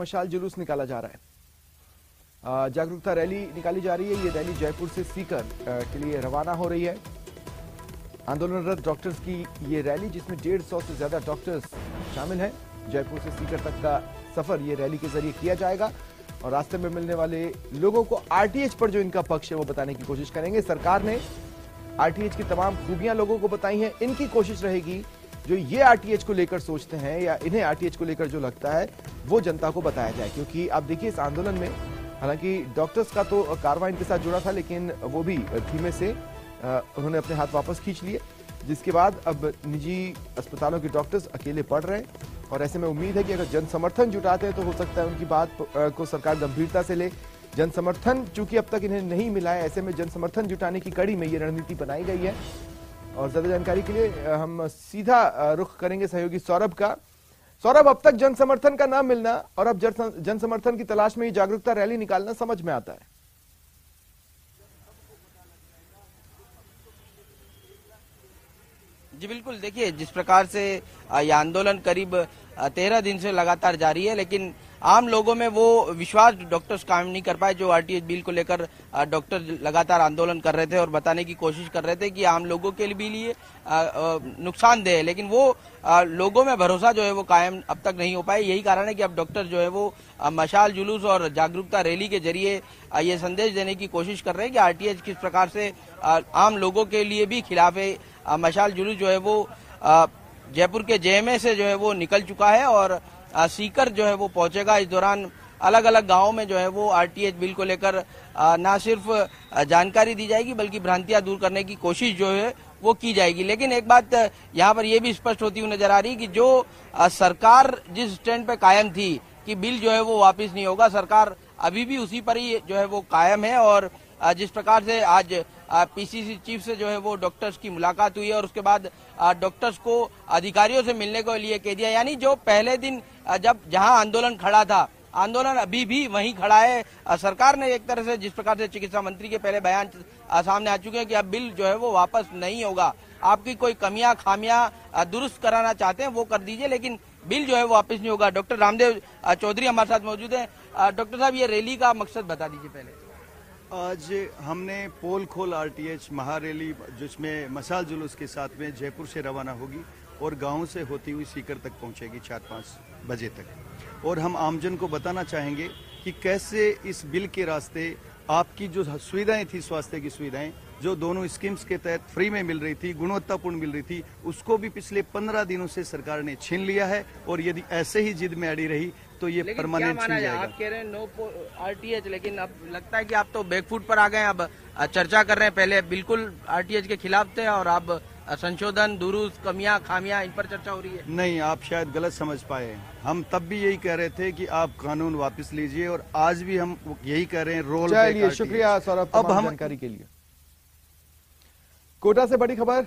मशाल जुलूस निकाला जा रहा है। जागरूकता रैली निकाली जा रही है। ये रैली जयपुर से सीकर के लिए रवाना हो रही है। आंदोलनरत डॉक्टर्स की ये रैली, जिसमें 150 से ज्यादा डॉक्टर्स शामिल हैं। जयपुर से सीकर तक का सफर ये रैली के जरिए किया जाएगा और रास्ते में मिलने वाले लोगों को आरटीएच पर जो इनका पक्ष है वो बताने की कोशिश करेंगे। सरकार ने आरटीएच की तमाम खूबियां लोगों को बताई हैं। इनकी कोशिश रहेगी जो ये आरटीएच को लेकर सोचते हैं या इन्हें आरटीएच को लेकर जो लगता है वो जनता को बताया जाए। क्योंकि आप देखिए इस आंदोलन में हालांकि डॉक्टर्स का तो कारवां इनके साथ जुड़ा था, लेकिन वो भी धीमे से उन्होंने अपने हाथ वापस खींच लिए, जिसके बाद अब निजी अस्पतालों के डॉक्टर्स अकेले पड़ रहे हैं। और ऐसे में उम्मीद है कि अगर जन समर्थन जुटाते हैं तो हो सकता है उनकी बात को सरकार गंभीरता से ले। जन समर्थन चूंकि अब तक इन्हें नहीं मिला है, ऐसे में जन समर्थन जुटाने की कड़ी में ये रणनीति बनाई गई है। और ज्यादा जानकारी के लिए हम सीधा रुख करेंगे सहयोगी सौरभ का। सौरभ, अब तक जन समर्थन का ना मिलना और अब जन समर्थन की तलाश में ये जागरूकता रैली निकालना समझ में आता है। जी बिल्कुल, देखिए जिस प्रकार से यह आंदोलन करीब 13 दिन से लगातार जारी है, लेकिन आम लोगों में वो विश्वास डॉक्टर्स कायम नहीं कर पाए। जो आरटीएच बिल को लेकर डॉक्टर लगातार आंदोलन कर रहे थे और बताने की कोशिश कर रहे थे कि आम लोगों के लिए नुकसानदेह है, लेकिन वो लोगों में भरोसा जो है वो कायम अब तक नहीं हो पाए। यही कारण है कि अब डॉक्टर जो है वो मशाल जुलूस और जागरूकता रैली के जरिए ये संदेश देने की कोशिश कर रहे हैं कि आरटीएच किस प्रकार से आम लोगों के लिए भी खिलाफ है। मशाल जुलूस जो है वो जयपुर के जेएमए से जो है वो निकल चुका है और सीकर जो है वो पहुंचेगा। इस दौरान अलग अलग गांवों में जो है वो आरटीएच बिल को लेकर न सिर्फ जानकारी दी जाएगी बल्कि भ्रांतियां दूर करने की कोशिश जो है वो की जाएगी। लेकिन एक बात यहाँ पर यह भी स्पष्ट होती हुई नजर आ रही है कि जो सरकार जिस स्टैंड पे कायम थी कि बिल जो है वो वापस नहीं होगा, सरकार अभी भी उसी पर ही जो है वो कायम है। और जिस प्रकार से आज पीसीसी चीफ से जो है वो डॉक्टर्स की मुलाकात हुई है और उसके बाद डॉक्टर्स को अधिकारियों से मिलने को लिए कह दिया, यानी जो पहले दिन जब जहां आंदोलन खड़ा था, आंदोलन अभी भी वहीं खड़ा है। सरकार ने एक तरह से जिस प्रकार से चिकित्सा मंत्री के पहले बयान सामने आ चुके हैं कि अब बिल जो है वो वापस नहीं होगा, आपकी कोई कमियां खामियां दुरुस्त कराना चाहते हैं वो कर दीजिए, लेकिन बिल जो है वो वापस नहीं होगा। डॉक्टर रामदेव चौधरी हमारे साथ मौजूद है। डॉक्टर साहब, ये रैली का मकसद बता दीजिए पहले। आज हमने पोल खोल आरटीएच महारैली, जिसमें मशाल जुलूस के साथ में जयपुर से रवाना होगी और गांव से होती हुई सीकर तक पहुंचेगी 4-5 बजे तक। और हम आमजन को बताना चाहेंगे कि कैसे इस बिल के रास्ते आपकी जो सुविधाएं थी, स्वास्थ्य की सुविधाएं जो दोनों स्कीम्स के तहत फ्री में मिल रही थी, गुणवत्तापूर्ण मिल रही थी, उसको भी पिछले 15 दिनों से सरकार ने छीन लिया है। और यदि ऐसे ही जिद में अड़ी रही तो ये परमानेंट छीन जाएगा। आप कह रहे हैं नो आरटीएच, लेकिन अब लगता है कि आप तो बैकफुट पर आ गए। अब चर्चा कर रहे हैं, पहले बिल्कुल आरटीएच के खिलाफ थे और अब संशोधन, दुरुस्त, कमियां खामियां, इन पर चर्चा हो रही है। नहीं, आप शायद गलत समझ पाए। हम तब भी यही कह रहे थे कि आप कानून वापस लीजिए और आज भी हम यही कह रहे हैं। रोल चलिए, शुक्रिया सौरभ, अब हम जानकारी के लिए। कोटा से बड़ी खबर।